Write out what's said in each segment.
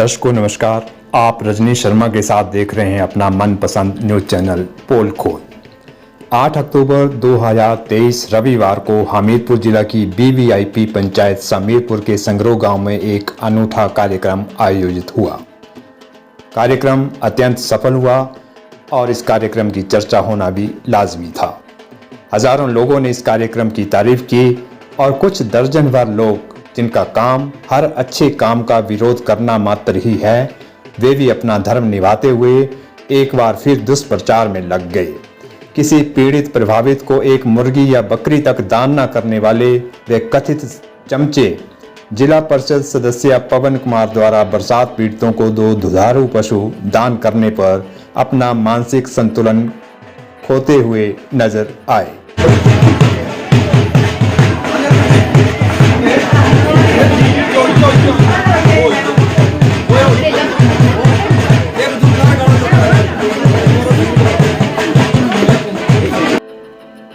दर्शकों नमस्कार। आप रजनीश शर्मा के साथ देख रहे हैं अपना मनपसंद न्यूज़ चैनल पोल खोल। 8 अक्टूबर 2023 रविवार को हमीरपुर जिला की बीवीआईपी पंचायत समीरपुर के संगरोह गांव में एक अनूठा कार्यक्रम आयोजित हुआ। कार्यक्रम अत्यंत सफल हुआ और इस कार्यक्रम की चर्चा होना भी लाजमी था। हजारों लोगों ने इस कार्यक्रम की तारीफ की और कुछ दर्जन भर लोग जिनका काम हर अच्छे काम का विरोध करना मात्र ही है, वे भी अपना धर्म निभाते हुए एक बार फिर दुष्प्रचार में लग गए। किसी पीड़ित प्रभावित को एक मुर्गी या बकरी तक दान न करने वाले वे कथित चमचे जिला परिषद सदस्य पवन कुमार द्वारा बरसात पीड़ितों को 2 दुधारू पशु दान करने पर अपना मानसिक संतुलन खोते हुए नजर आए।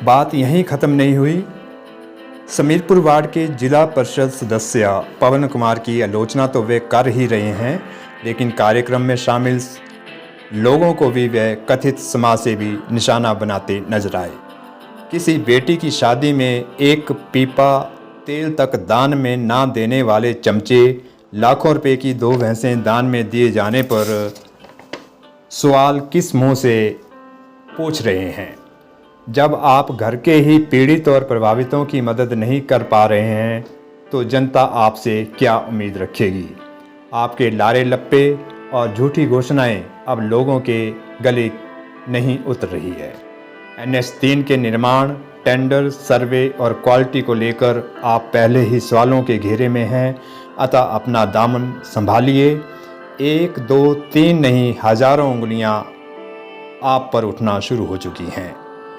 बात यहीं ख़त्म नहीं हुई। समीरपुर वार्ड के जिला परिषद सदस्य पवन कुमार की आलोचना तो वे कर ही रहे हैं, लेकिन कार्यक्रम में शामिल लोगों को भी वे कथित समाजसेवी निशाना बनाते नजर आए। किसी बेटी की शादी में एक पीपा तेल तक दान में ना देने वाले चमचे लाखों रुपए की 2 भैंसें दान में दिए जाने पर सवाल किस मुंह से पूछ रहे हैं। जब आप घर के ही पीड़ित और प्रभावितों की मदद नहीं कर पा रहे हैं तो जनता आपसे क्या उम्मीद रखेगी। आपके लारे लप्पे और झूठी घोषणाएं अब लोगों के गले नहीं उतर रही है। NH 3 के निर्माण, टेंडर, सर्वे और क्वालिटी को लेकर आप पहले ही सवालों के घेरे में हैं, अतः अपना दामन संभालिए। 1, 2, 3 नहीं, हजारों उंगलियां आप पर उठना शुरू हो चुकी हैं।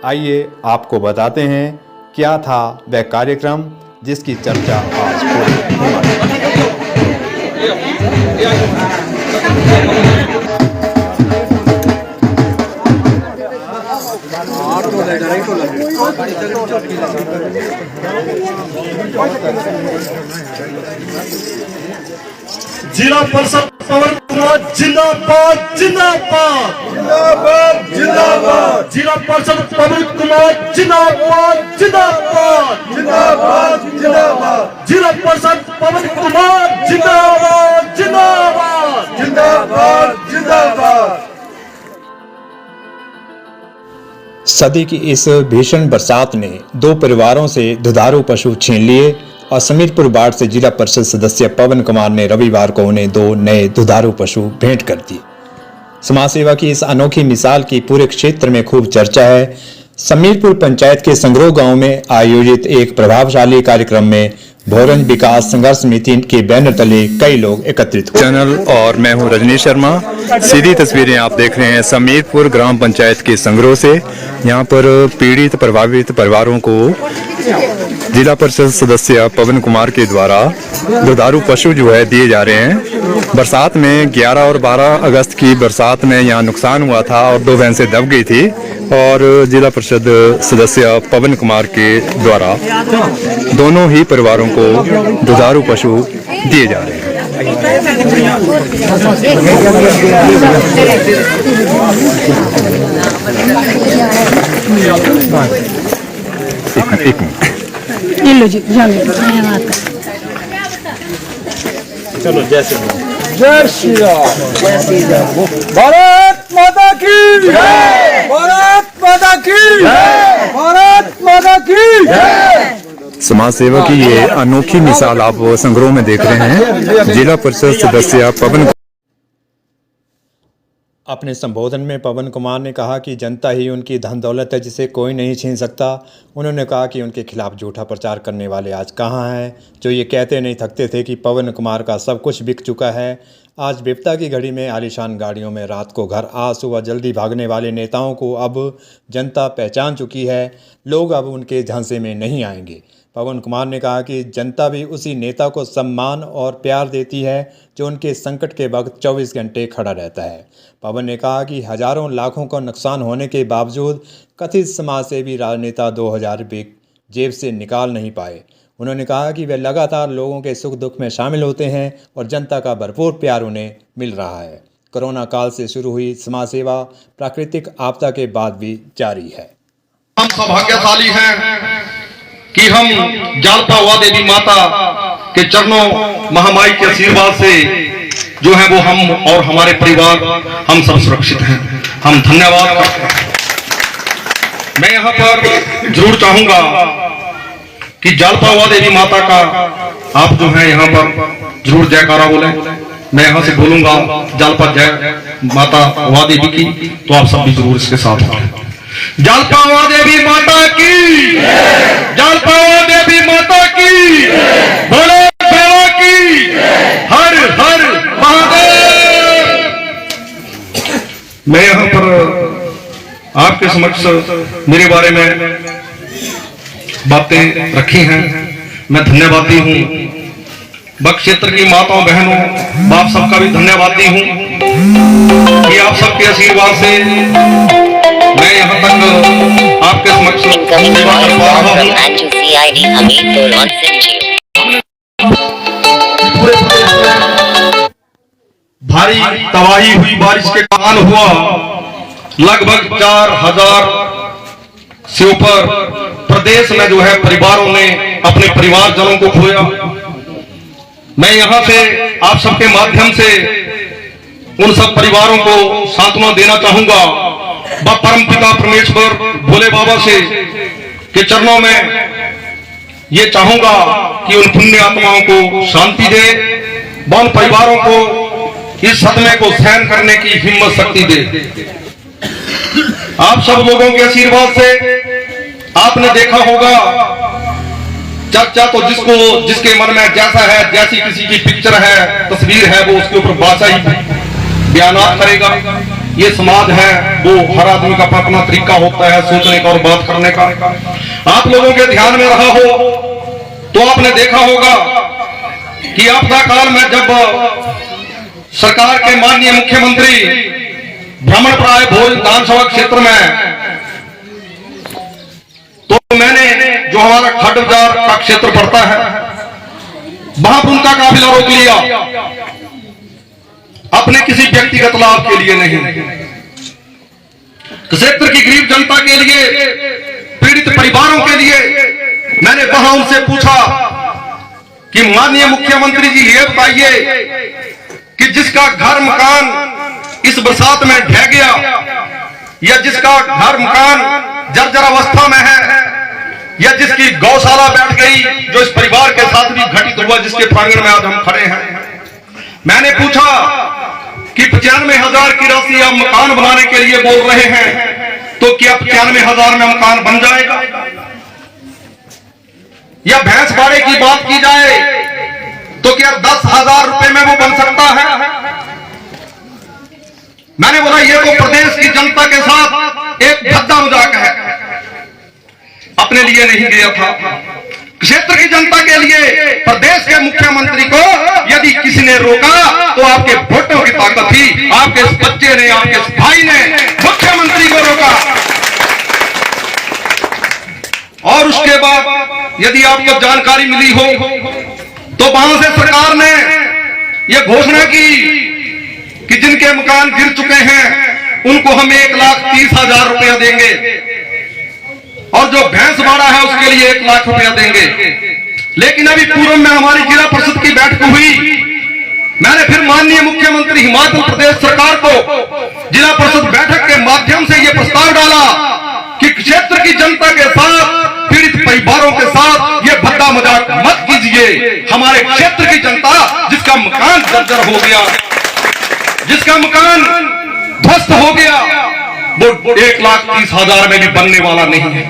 आइए आपको बताते हैं क्या था वह कार्यक्रम जिसकी चर्चा आज जिला परिषद पवन कुमार जिंदाबाद जिंदाबाद जिंदाबाद जिंदाबाद। जिला परिषद पवन कुमार जिंदाबाद जिंदाबाद जिंदाबाद जिंदाबाद। जिला परिषद पवन कुमार जिंदाबाद जिंदाबाद जिंदाबाद जिंदाबाद। सदी की इस भीषण बरसात ने 2 परिवारों से दुधारू पशु छीन लिए और समीरपुर वार्ड से जिला परिषद सदस्य पवन कुमार ने रविवार को उन्हें 2 नए दुधारू पशु भेंट कर दिए। समाज सेवा की इस अनोखी मिसाल की पूरे क्षेत्र में खूब चर्चा है। समीरपुर पंचायत के संगरोह गांव में आयोजित एक प्रभावशाली कार्यक्रम में भोरंज विकास संघर्ष समिति के बैनर तले कई लोग एकत्रित हुए। चैनल और मैं हूं रजनीश शर्मा। सीधी तस्वीरें आप देख रहे हैं समीरपुर ग्राम पंचायत के संगरोह से। यहां पर पीड़ित प्रभावित परिवारों को जिला परिषद सदस्य पवन कुमार के द्वारा दुधारू पशु जो है दिए जा रहे हैं। बरसात में 11 और 12 अगस्त की बरसात में यहाँ नुकसान हुआ था और 2 भैंसें दब गई थी और जिला परिषद सदस्य पवन कुमार के द्वारा दोनों ही परिवारों को दुधारू पशु दिए जा रहे हैं। एक मिनट चलो। जय श्री राम। जय श्री राम। जय श्री राम। भारत माता की जय। भारत माता की जय। भारत माता की जय। समाज सेवा की ये अनोखी मिसाल आप संगरोह में देख रहे हैं। जिला परिषद सदस्य पवन अपने संबोधन में पवन कुमार ने कहा कि जनता ही उनकी धन दौलत है जिसे कोई नहीं छीन सकता। उन्होंने कहा कि उनके खिलाफ झूठा प्रचार करने वाले आज कहाँ हैं, जो ये कहते नहीं थकते थे कि पवन कुमार का सब कुछ बिक चुका है। आज विपदा की घड़ी में आलीशान गाड़ियों में रात को घर आ सुबह जल्दी भागने वाले नेताओं को अब जनता पहचान चुकी है। लोग अब उनके झांसे में नहीं आएंगे। पवन कुमार ने कहा कि जनता भी उसी नेता को सम्मान और प्यार देती है जो उनके संकट के वक्त 24 घंटे खड़ा रहता है। पवन ने कहा कि हजारों लाखों का नुकसान होने के बावजूद कथित समाजसेवी राजनेता 2000 रुपये जेब से निकाल नहीं पाए। उन्होंने कहा कि वे लगातार लोगों के सुख दुख में शामिल होते हैं और जनता का भरपूर प्यार उन्हें मिल रहा है। कोरोना काल से शुरू हुई समाज सेवा प्राकृतिक आपदा के बाद भी जारी है। हम सौभाग्यशाली हैं कि हम जालपा देवी माता के चरणों महामाई के आशीर्वाद से जो है वो हम और हमारे परिवार हम सब सुरक्षित हैं। हम धन्यवाद करते हैं। मैं यहाँ पर जरूर चाहूंगा कि जालपा देवी माता का आप जो है यहाँ पर जरूर जयकारा बोले। मैं यहाँ से बोलूंगा जालपा जय माता वा देवी की, तो आप सब भी जरूर इसके साथ हैं। जालपा देवी माता की, जालपा देवी माता की, बोलो बोलो की, हर हर महादेव। मैं यहाँ पर आपके समक्ष मेरे बारे में बातें रखी हैं। मैं धन्यवादी हूँ। बक क्षेत्र की माताओं बहनों बाप सबका भी धन्यवादी हूँ कि आप सबके आशीर्वाद से मैं यहाँ तक आपके समक्ष सेवा कर पा रहा हूँ। भारी तबाही हुई बारिश के कारण हुआ लगभग 4000 से ऊपर प्रदेश में जो है परिवारों ने अपने परिवारजनों को खोया। मैं यहां से आप सबके माध्यम से उन सब परिवारों को सांत्वना देना चाहूंगा। परम पिता परमेश्वर भोले बाबा से के चरणों में ये चाहूंगा कि उन पुण्य आत्माओं को शांति दे, उन परिवारों को इस सदमे को सहन करने की हिम्मत शक्ति दे। आप सब लोगों के आशीर्वाद से आपने देखा होगा, चर्चा तो जिसके मन में जैसा है, जैसी किसी की पिक्चर है, तस्वीर है, वो उसके ऊपर भाषा ही बयान करेगा। ये समाज है, वो हर आदमी का अपना तरीका होता है सोचने का और बात करने का। आप लोगों के ध्यान में रहा हो तो आपने देखा होगा कि आपदा काल में जब सरकार के माननीय मुख्यमंत्री भ्रमण पर आए भोज विधानसभा क्षेत्र में, तो मैंने जो हमारा खड बाजार का क्षेत्र पड़ता है वहां पर उनका काफिला रोक लिया, अपने किसी व्यक्तिगत लाभ के लिए नहीं, क्षेत्र की गरीब जनता के लिए, पीड़ित परिवारों के लिए। मैंने वहां उनसे पूछा कि माननीय मुख्यमंत्री जी ये बताइए कि जिसका घर मकान इस बरसात में ढह गया या जिसका घर मकान जर्जर अवस्था में है या जिसकी गौशाला बैठ गई, जो इस परिवार के साथ भी घटित हुआ, जिसके प्रांगण में आज हम खड़े हैं, मैंने पूछा कि 95,000 की राशि आप मकान बनाने के लिए बोल रहे हैं, तो क्या 95,000 में मकान बन जाएगा? या भैंस बाड़े की बात की जाए तो क्या 10,000 रुपए में वो बन सकता है? मैंने बोला ये तो प्रदेश की जनता के साथ एक भद्दा मजाक है, अपने लिए नहीं गया था, क्षेत्र की जनता के लिए। प्रदेश के मुख्यमंत्री को यदि किसी ने रोका तो आपके वोटों की ताकत थी, आपके इस बच्चे ने, आपके इस भाई ने मुख्यमंत्री को रोका। और उसके बाद यदि आपको जानकारी मिली हो तो वहां से सरकार ने यह घोषणा की कि जिनके मकान गिर चुके हैं उनको हम 1,30,000 रुपया देंगे और जो भैंस बाड़ा है उसके लिए 1 लाख रुपया देंगे। लेकिन अभी पूर्व में हमारी जिला परिषद की बैठक हुई, मैंने फिर माननीय मुख्यमंत्री हिमाचल प्रदेश सरकार को जिला परिषद बैठक के माध्यम से यह प्रस्ताव डाला कि क्षेत्र की जनता के साथ, पीड़ित परिवारों के साथ ये भद्दा मजाक मत कीजिए। हमारे क्षेत्र की जनता जिसका मकान जर्जर हो गया, जिसका मकान ध्वस्त हो गया, वो 1,30,000 में भी बनने वाला नहीं है।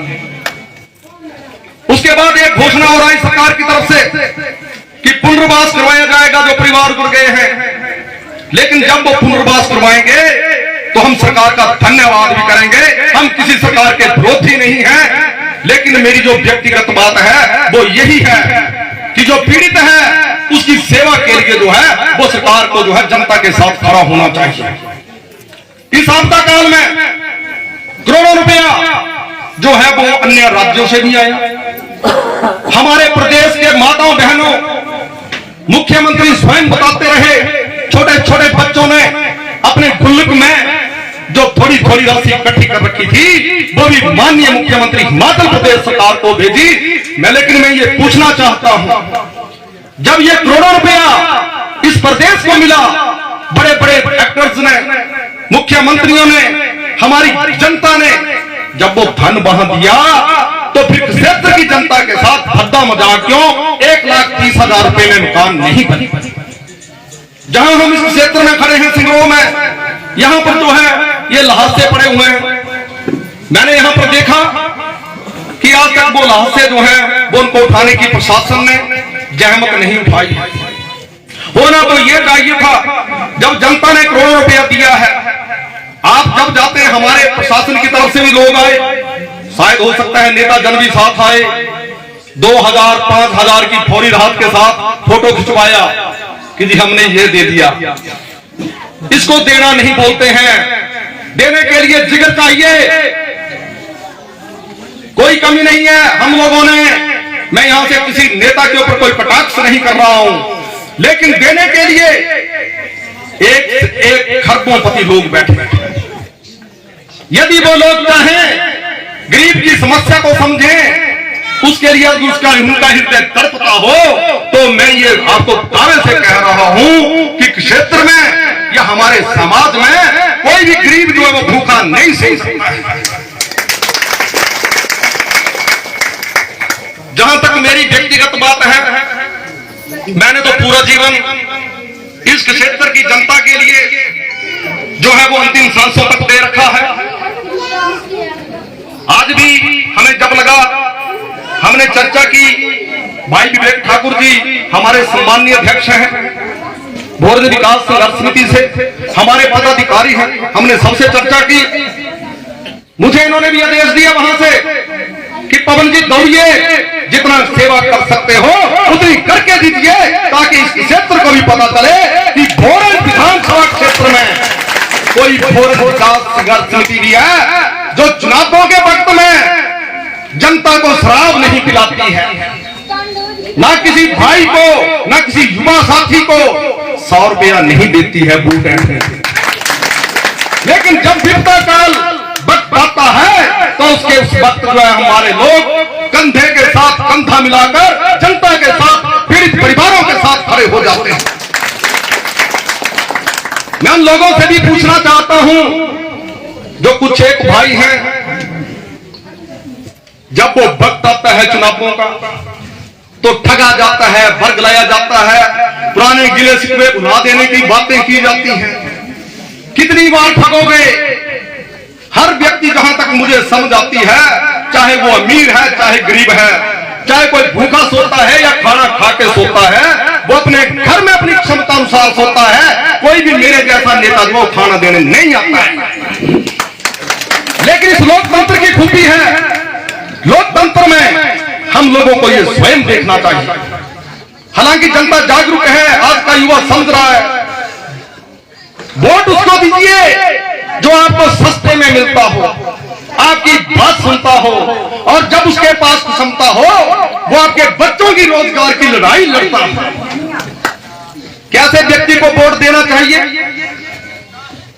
उसके बाद एक घोषणा हो रही सरकार की तरफ से कि पुनर्वास करवाया जाएगा जो परिवार जुड़ गए हैं। लेकिन जब वो पुनर्वास करवाएंगे तो हम सरकार का धन्यवाद भी करेंगे, हम किसी सरकार के विरोधी नहीं हैं। लेकिन मेरी जो व्यक्तिगत बात है वो यही है कि जो पीड़ित है उसकी सेवा के लिए जो है वो सरकार को जो है जनता के साथ खड़ा होना चाहिए। इस आपदा काल में करोड़ों रुपया जो है वो अन्य राज्यों से भी आया, हमारे प्रदेश के माताओं बहनों, मुख्यमंत्री स्वयं बताते रहे, छोटे छोटे बच्चों ने अपने गुल्लक में जो थोड़ी थोड़ी राशि इकट्ठी कर रखी थी वो भी माननीय मुख्यमंत्री हिमाचल प्रदेश सरकार को भेजी। लेकिन मैं ये पूछना चाहता हूं, जब ये करोड़ों रुपया इस प्रदेश को मिला, बड़े बड़े एक्टर्स ने, मुख्यमंत्रियों ने, हमारी जनता ने जब वो धन वहां दिया, तो फिर क्षेत्र की जनता के साथ भद्दा मजाक क्यों 1,30,000 रुपए में मकान नहीं बने? जहां हम इस क्षेत्र में खड़े हैं सिंगरों में, यहां पर जो है ये लहासे पड़े हुए हैं। मैंने यहां पर देखा कि आज तक वो लहासे जो है वो उनको उठाने की प्रशासन ने जहमत नहीं उठाई। होना तो ये चाहिए था, जब जनता ने करोड़ों रुपया दिया है, आप जब जाते हैं, हमारे प्रशासन की तरफ से भी लोग आए, शायद हो सकता है नेता जन भी साथ आए, 2,000 5,000 की फौरी राहत के साथ फोटो खिंचवाया कि जी हमने ये दे दिया। इसको देना नहीं बोलते हैं, देने के लिए जिगर चाहिए। कोई कमी नहीं है हम लोगों ने, मैं यहां से किसी नेता के ऊपर कोई कटाक्ष नहीं कर रहा हूं, लेकिन देने के लिए एक खरबोपति लोग बैठे हैं। यदि वो लोग चाहें गरीब की समस्या को समझें, उसके लिए उनका हृदय तड़पता हो, तो मैं ये आपको दावे से कह रहा हूं कि क्षेत्र में या हमारे समाज में कोई भी गरीब जो है वो भूखा नहीं सह सकता है। जहां तक मेरी व्यक्तिगत बात है, मैंने तो पूरा जीवन इस क्षेत्र की जनता के लिए जो है वो अंतिम सांसों तक दे रखा है। आज भी हमें जब लगा, हमने चर्चा की, भाई विवेक ठाकुर जी हमारे सम्माननीय अध्यक्ष हैं, भोरज विकास संघर्ष समिति से हमारे पदाधिकारी हैं, हमने सबसे चर्चा की। मुझे इन्होंने भी आदेश दिया वहां से कि पवन जी दौड़िए, जितना सेवा कर सकते हो उतनी करके दीजिए, ताकि इस क्षेत्र को भी पता चले कि भोरज विधानसभा क्षेत्र में कोई भोरज विकास संघर्ष समिति भी है जो चुनावों के वक्त में जनता को शराब नहीं पिलाती है, ना किसी भाई को, ना किसी युवा साथी को 100 रुपया नहीं देती है बूट। लेकिन जब विपदा काल वक्त आता है तो उसके उस वक्त जो है हमारे लोग कंधे के साथ कंधा मिलाकर जनता के साथ, पीड़ित परिवारों के साथ खड़े हो जाते हैं। मैं उन लोगों से भी पूछना चाहता हूं जो कुछ एक भाई हैं, जब वो वक्त आता है चुनावों का तो ठगा जाता है, बरगलाया जाता है, पुराने गिले शिकवे भुला देने की बातें की जाती हैं। कितनी बार ठगोगे? हर व्यक्ति जहां तक मुझे समझ आती है, चाहे वो अमीर है चाहे गरीब है, चाहे कोई भूखा सोता है या खाना खा के सोता है, वो अपने घर में अपनी क्षमता अनुसार सोता है। कोई भी मेरे जैसा नेता जो खाना देने नहीं आता है। लेकिन इस लोकतंत्र की खूबी है, लोकतंत्र में हम लोगों को ये स्वयं देखना चाहिए। हालांकि जनता जागरूक है, आज का युवा समझ रहा है। वोट उसको दीजिए जो आपको सस्ते में मिलता हो, आपकी बात सुनता हो, और जब उसके पास क्षमता हो वो आपके बच्चों की रोजगार की लड़ाई लड़ता है। कैसे व्यक्ति को वोट देना चाहिए?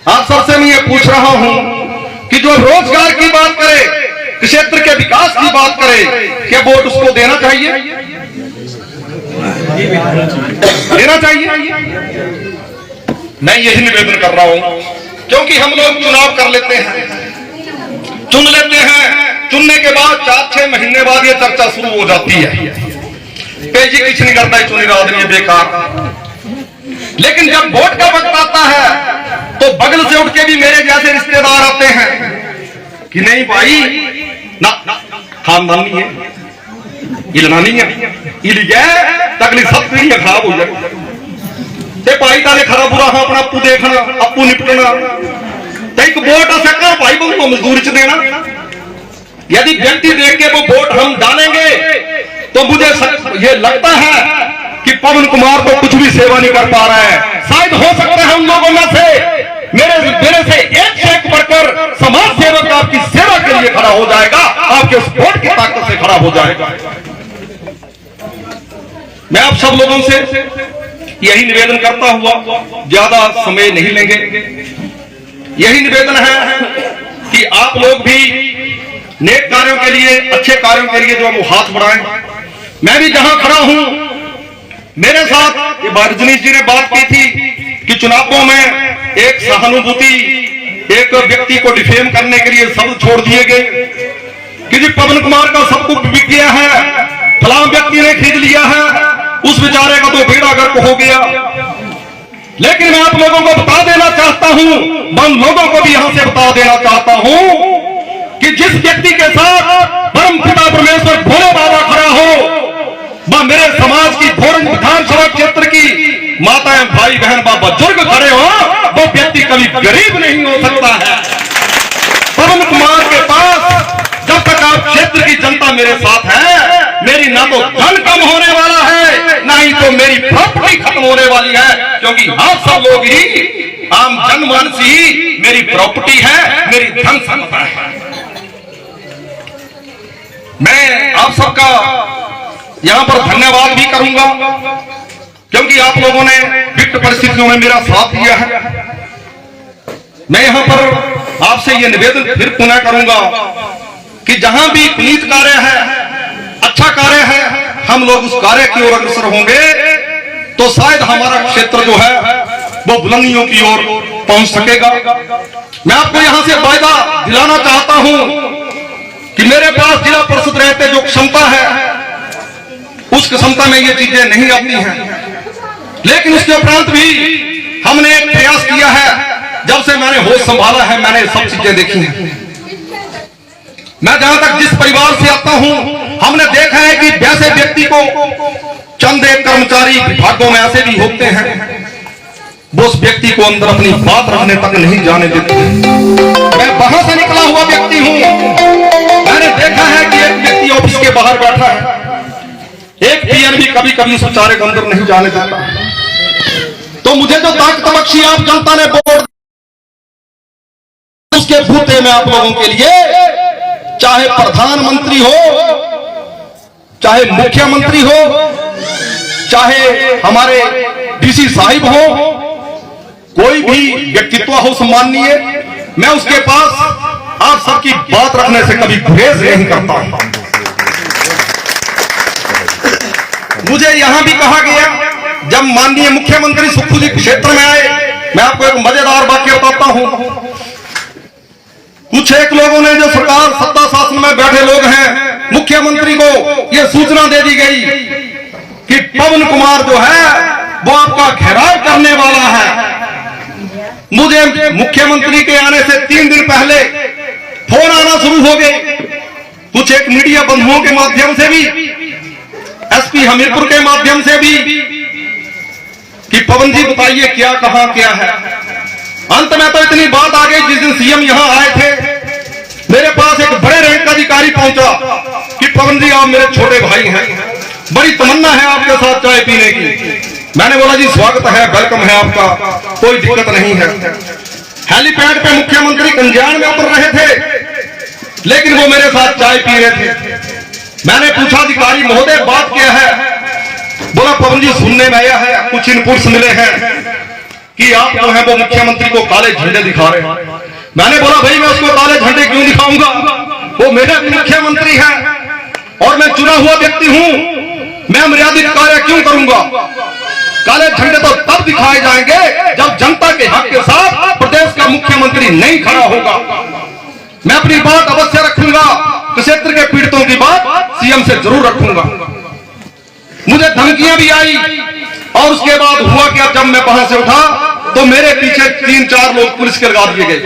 आप सबसे मैं ये पूछ रहा हूं कि जो रोजगार की बात करे, क्षेत्र के विकास की बात करे, क्या वोट उसको देना चाहिए? देना चाहिए? मैं यही निवेदन कर रहा हूं, क्योंकि हम लोग चुनाव कर लेते हैं, चुन लेते हैं, चुनने के बाद 4-6 महीने बाद ये चर्चा शुरू हो जाती है, तेजी कुछ नहीं करता है, चुनी आदमी बेकार। लेकिन जब वोट का वक्त आता है तो बगल से उठ के भी मेरे जैसे रिश्तेदार आते हैं कि नहीं भाई ना खानदानी है, इलनानी है, तकलीफ सब पीढ़ियां खराब हो जाए। भाई ताले खरा बुरा हाँ अपना अपू देखना, अपू निपटना, एक वोट आ सका भाई को मजदूरी च देना। यदि व्यक्ति देख के वो वोट हम डालेंगे तो मुझे ये लगता है कि पवन कुमार तो कुछ भी सेवा नहीं कर पा रहा है। शायद हो सकता है उन लोगों में से मेरे से एक बढ़कर समाज सेवक आपकी सेवा के लिए खड़ा हो जाएगा, आपके उस वोट की ताकत से खड़ा हो जाएगा। मैं आप सब लोगों से यही निवेदन करता हुआ ज्यादा समय नहीं लेंगे। यही निवेदन है कि आप लोग भी नेक कार्यों के लिए, अच्छे कार्यों के लिए जो वो हाथ बढ़ाएं। मैं भी जहां खड़ा हूं, मेरे साथ रजनीश जी ने बात की थी कि चुनावों में एक सहानुभूति, एक व्यक्ति को डिफेम करने के लिए शब्द छोड़ दिए गए कि जी पवन कुमार का सब कुछ बिक गया है, फलां व्यक्ति ने खरीद लिया है, उस बेचारे का तो बेड़ा गर्क हो गया। लेकिन मैं आप लोगों को बता देना चाहता हूं, हम लोगों को भी यहां से बता देना चाहता हूं कि जिस व्यक्ति के साथ परम पिता परमेश्वर भोले बाबा खड़ा हो, वह मेरे समाज की भोरंज विधानसभा क्षेत्र की माताएं, भाई बहन, बाबा बुजुर्ग खड़े हो, वो व्यक्ति कभी गरीब नहीं हो सकता है। पवन कुमार के पास जब तक आप क्षेत्र की जनता मेरे साथ है, मेरी ना तो धन कम होने वाला है, ना ही तो मेरी प्रॉपर्टी खत्म होने वाली है, क्योंकि आप सब लोग ही, आम जनमानस ही मेरी प्रॉपर्टी है, मेरी धन संपदा है। मैं आप सबका यहां पर धन्यवाद भी करूंगा, क्योंकि आप लोगों ने विकट परिस्थितियों में मेरा साथ दिया है। मैं यहां पर आपसे यह निवेदन फिर पुनः करूंगा कि जहां भी पुनीत कार्य है, अच्छा कार्य है, हम लोग उस कार्य की ओर अग्रसर होंगे तो शायद हमारा क्षेत्र जो है वो बुलंदियों की ओर पहुंच सकेगा। मैं आपको यहां से वायदा दिलाना चाहता हूं कि मेरे पास जिला परिषद रहते जो क्षमता है, उस क्षमता में ये चीजें नहीं आती हैं, लेकिन उसके उपरांत भी हमने एक प्रयास किया है। जब से मैंने होश संभाला है, मैंने सब चीजें देखी हैं। मैं जहां तक जिस परिवार से आता हूं, हमने देखा है कि वैसे व्यक्ति को चंद एक कर्मचारी विभागों में ऐसे भी होते हैं, वो उस व्यक्ति को अंदर अपनी बात रखने तक नहीं जाने देते। मैं वहां से निकला हुआ व्यक्ति हूं। मैंने देखा है कि एक व्यक्ति ऑफिस के बाहर बैठा है, एक पीएन भी कभी कभी उस बेचारे को अंदर नहीं जाने देता। तो मुझे जो ताकत बख्शी आप जनता ने वोट, उसके भूते में आप लोगों के लिए, चाहे प्रधानमंत्री हो, चाहे मुख्यमंत्री हो, चाहे हमारे डीसी साहिब हो, कोई भी व्यक्तित्व हो सम्माननीय, मैं उसके पास आप सबकी बात रखने से कभी गुरेज नहीं करता हूं। मुझे यहां भी कहा गया, जब माननीय मुख्यमंत्री सुखू जी क्षेत्र में आए, मैं आपको एक मजेदार वाक्य बताता हूं। कुछ एक लोगों ने, जो सरकार सत्ता शासन में बैठे लोग हैं, मुख्यमंत्री को यह सूचना दे दी गई कि पवन कुमार जो है वो आपका घेराव करने वाला है। मुझे मुख्यमंत्री के आने से 3 दिन पहले फोन आना शुरू हो गए, कुछ एक मीडिया बंधुओं के माध्यम से भी, एसपी हमीरपुर के माध्यम से भी, कि पवन जी बताइए क्या कहां क्या है। अंत में तो इतनी बात आ गई, जिस दिन सीएम यहां आए थे, मेरे पास एक बड़े रैंक का अधिकारी पहुंचा कि पवन जी आप मेरे छोटे भाई हैं, बड़ी तमन्ना है आपके साथ चाय पीने की। मैंने बोला जी स्वागत है, वेलकम है आपका, कोई दिक्कत नहीं है। हेलीपैड पे मुख्यमंत्री कल्याण में उतर रहे थे, लेकिन वो मेरे साथ चाय पी रहे थे। मैंने पूछा अधिकारी महोदय बात क्या है? बोला पवन जी सुनने में आया है, कुछ इनपुट्स मिले हैं कि आप जो है वो मुख्यमंत्री को काले झंडे दिखा रहे हैं। मैंने बोला भाई मैं उसको काले झंडे क्यों दिखाऊंगा, वो मेरा मुख्यमंत्री है और मैं चुना हुआ व्यक्ति हूं, मैं मर्यादित कार्य क्यों करूंगा। काले झंडे तो तब दिखाए जाएंगे जब जनता के हक के साथ प्रदेश का मुख्यमंत्री नहीं खड़ा होगा। मैं अपनी बात अवश्य रखूंगा, क्षेत्र के पीड़ितों की बात सीएम से जरूर रखूंगा। मुझे धमकियां भी आई और उसके बाद हुआ क्या, जब मैं वहां से उठा तो मेरे पीछे 3-4 लोग पुलिस के लगा दिए गए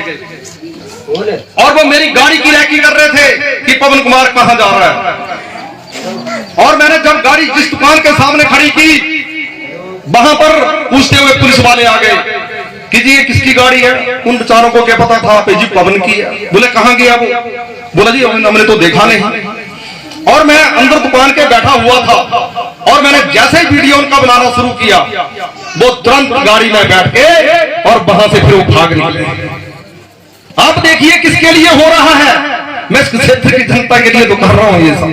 और वो मेरी गाड़ी की रैकी कर रहे थे कि पवन कुमार कहां जा रहा है। और मैंने जब गाड़ी जिस दुकान के सामने खड़ी की, वहां पर पूछते हुए पुलिस वाले आ गए कि जी ये किसकी गाड़ी है। उन बेचारों को क्या पता था जी पवन की है। बोले कहां गया वो? बोला जी हमने तो देखा नहीं। और मैं अंदर दुकान के बैठा हुआ था और मैंने जैसे ही वीडियो उनका बनाना शुरू किया, वो तुरंत गाड़ी में बैठ के और वहां से फिर वो भाग निकले। आप देखिए किसके लिए हो रहा है, मैं इस क्षेत्र की जनता के लिए तो कर रहा हूं ये सब।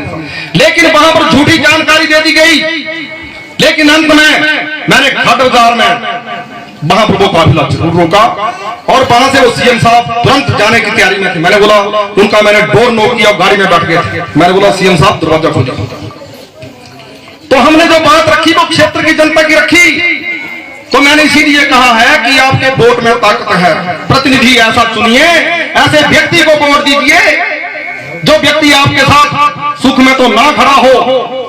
लेकिन वहां पर झूठी जानकारी दे दी गई लेकिन अंत में मैंने घाट बाजार में महाप्रभु काफिला जरूर रोका और वहां से वो सीएम साहब तुरंत जाने की तैयारी में थे। मैंने बोला, उनका मैंने डोर नॉक किया और गाड़ी में बैठ गए थे। मैंने बोला, सीएम साहब दरवाजा खोलो। तो हमने जो बात रखी वो क्षेत्र की जनता की रखी। तो मैंने इसीलिए कहा है कि आपके वोट में ताकत है, प्रतिनिधि ऐसा चुनिए, ऐसे व्यक्ति को वोट दीजिए जो व्यक्ति आपके साथ सुख में तो ना खड़ा हो,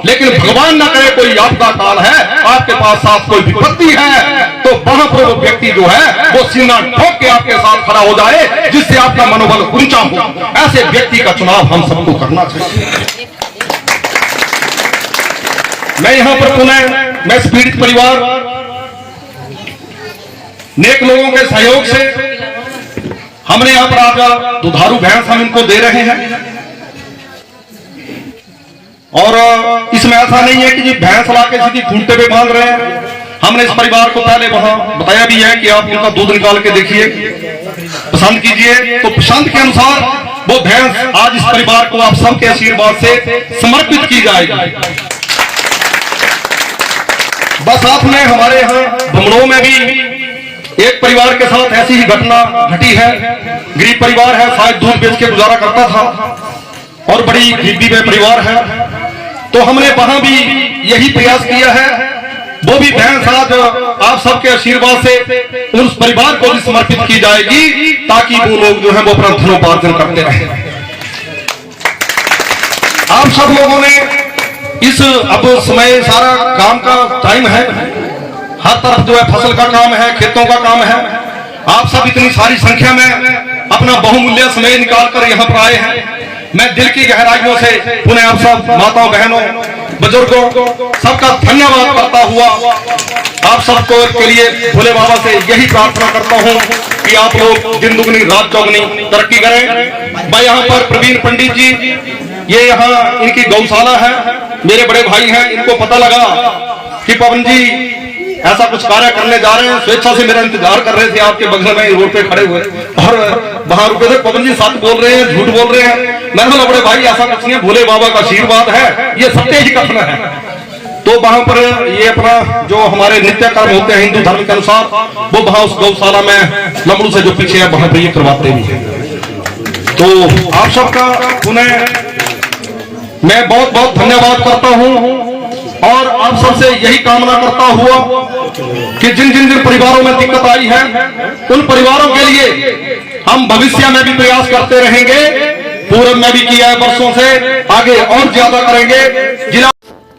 लेकिन भगवान ना करे कोई आपका काल है, आपके पास साथ कोई विपत्ति है, तो वहां पर वो व्यक्ति जो है वो सीना ठोक के आपके साथ खड़ा हो जाए, जिससे आपका मनोबल ऊंचा हो। ऐसे व्यक्ति का चुनाव हम सबको करना चाहिए। मैं यहां पर पुनः मैं इस पीड़ित परिवार नेक लोगों के सहयोग से हमने यहां पर आज दुधारू भैंस हम इनको दे रहे हैं। और इसमें ऐसा नहीं है कि जी भैंस लाके सीधी खूंटे पे बांध रहे हैं। हमने इस परिवार को पहले वहां बताया भी है कि आप इनका दूध निकाल के देखिए, पसंद कीजिए। तो पसंद के अनुसार वो भैंस आज इस परिवार को आप सबके आशीर्वाद से समर्पित की जाएगी। बस साथ में हमारे यहाँ भमड़ों में भी एक परिवार के साथ ऐसी ही घटना घटी है। गरीब परिवार है, शायद दूध बेच के गुजारा करता था और बड़ी गरीबी में परिवार है। तो हमने वहां भी यही प्रयास किया है, वो भी भैंस आज आप सबके आशीर्वाद से उस परिवार को भी समर्पित की जाएगी, ताकि वो लोग जो है वो अपना धनोपार्जन करते रहे। आप सब लोगों ने इस अब समय सारा काम का टाइम है, हर तरफ जो है फसल का काम है, खेतों का काम है। आप सब इतनी सारी संख्या में अपना बहुमूल्य समय निकाल कर यहाँ पर आए हैं। मैं दिल की गहराइयों से पुनः आप सब माताओं, बहनों, बुजुर्गों सबका धन्यवाद करता हुआ आप सबको के लिए भोले बाबा से यही प्रार्थना करता हूँ कि आप लोग दिन दुगनी रात चौगनी तरक्की करें। मैं यहाँ पर प्रवीण पंडित जी, ये यहाँ इनकी गौशाला है, मेरे बड़े भाई हैं। इनको पता लगा कि पवन जी ऐसा कुछ कार्य करने जा रहे हैं, स्वेच्छा से मेरा इंतजार कर रहे थे, आपके बगल में रोड पे खड़े हुए और वहां रुके थे। पवन जी सच बोल रहे हैं, झूठ बोल रहे हैं? मैंने बोला, बड़े भाई ऐसा कुछ नहीं है, भोले बाबा का आशीर्वाद है, ये सत्य ही कथन है। तो वहां पर ये अपना जो हमारे नित्य कर्म होते हैं हिंदू धर्म के अनुसार, वो वहां उस गौशाला में लमड़ू से जो पीछे है वहां पर ये करवाते भी है। तो आप सबका पुनः मैं बहुत बहुत धन्यवाद करता हूं और आप सबसे यही कामना करता हुआ कि जिन जिन जिन परिवारों में दिक्कत आई है, उन परिवारों के लिए हम भविष्य में भी प्रयास करते रहेंगे। पूर्व में भी किया है वर्षों से, आगे और ज्यादा करेंगे। जिला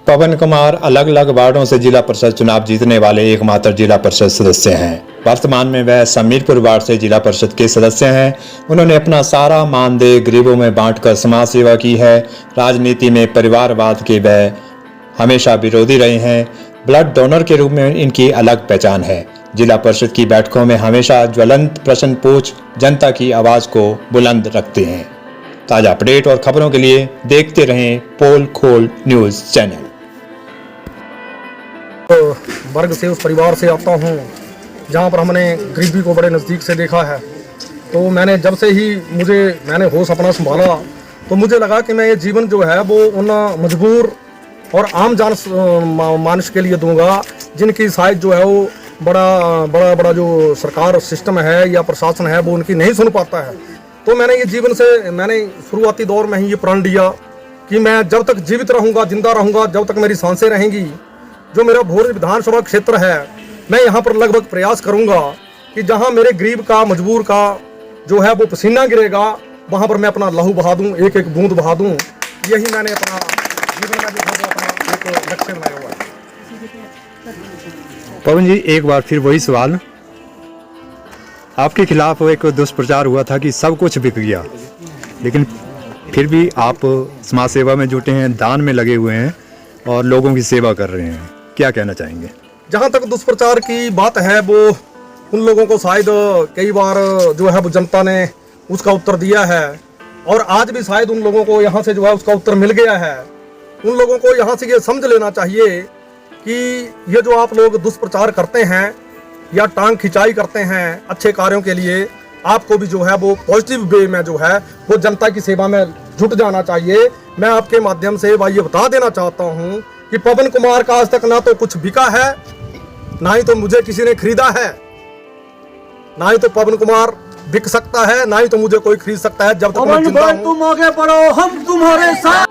पवन कुमार अलग अलग वार्डों से जिला परिषद चुनाव जीतने वाले एकमात्र जिला परिषद सदस्य हैं। वर्तमान में वह समीरपुर वार्ड से जिला परिषद के सदस्य हैं। उन्होंने अपना सारा मानदेय गरीबों में बांटकर समाज सेवा की है। राजनीति में परिवारवाद के वह हमेशा विरोधी रहे हैं। ब्लड डोनर के रूप में इनकी अलग पहचान है। जिला परिषद की बैठकों में हमेशा ज्वलंत प्रश्न पूछ जनता की आवाज़ को बुलंद रखते हैं। ताज़ा अपडेट और खबरों के लिए देखते रहें पोल खोल न्यूज़ चैनल। वर्ग से उस परिवार से आता हूँ जहाँ पर हमने गरीबी को बड़े नज़दीक से देखा है। तो मैंने जब से ही मैंने होश अपना संभाला तो मुझे लगा कि मैं ये जीवन जो है वो उन मजबूर और आम मानस के लिए दूंगा जिनकी शायद जो है वो बड़ा जो सरकार सिस्टम है या प्रशासन है वो उनकी नहीं सुन पाता है। तो मैंने ये जीवन से मैंने शुरुआती दौर में ही ये प्रण लिया कि मैं जब तक जीवित रहूँगा, जिंदा रहूँगा, जब तक मेरी सांसें रहेंगी, जो मेरा भोर विधानसभा क्षेत्र है, मैं यहाँ पर लगभग प्रयास करूँगा कि जहाँ मेरे गरीब का, मजबूर का जो है वो पसीना गिरेगा, वहाँ पर मैं अपना लहू बहा दूँ, एक एक बूंद बहा दूँ। यही मैंने अपना जीवन में जो है अपना एक लक्ष्य बनाया हुआ है। पवन जी, एक बार फिर वही सवाल, आपके खिलाफ एक दुष्प्रचार हुआ था कि सब कुछ बिक गया, लेकिन फिर भी आप समाज सेवा में जुटे हैं, दान में लगे हुए हैं और लोगों की सेवा कर रहे हैं। क्या कहना चाहेंगे? जहाँ तक दुष्प्रचार की बात है वो उन लोगों को शायद कई बार जो है वो जनता ने उसका उत्तर दिया है और आज भी शायद उन लोगों को यहाँ से जो है उसका उत्तर मिल गया है। उन लोगों को यहाँ से ये समझ लेना चाहिए कि ये जो आप लोग दुष्प्रचार करते हैं या टांग खिंचाई करते हैं अच्छे कार्यों के लिए, आपको भी जो है वो पॉजिटिव वे में जो है वो जनता की सेवा में जुट जाना चाहिए। मैं आपके माध्यम से ये बता देना चाहता हूँ कि पवन कुमार का आज तक ना तो कुछ बिका है, ना ही तो मुझे किसी ने खरीदा है, ना ही तो पवन कुमार बिक सकता है, ना ही तो मुझे कोई खरीद सकता है जब तक मैं पवन जिंदा भाई हूं। तुम आगे बढ़ो, हम तुम्हारे साथ।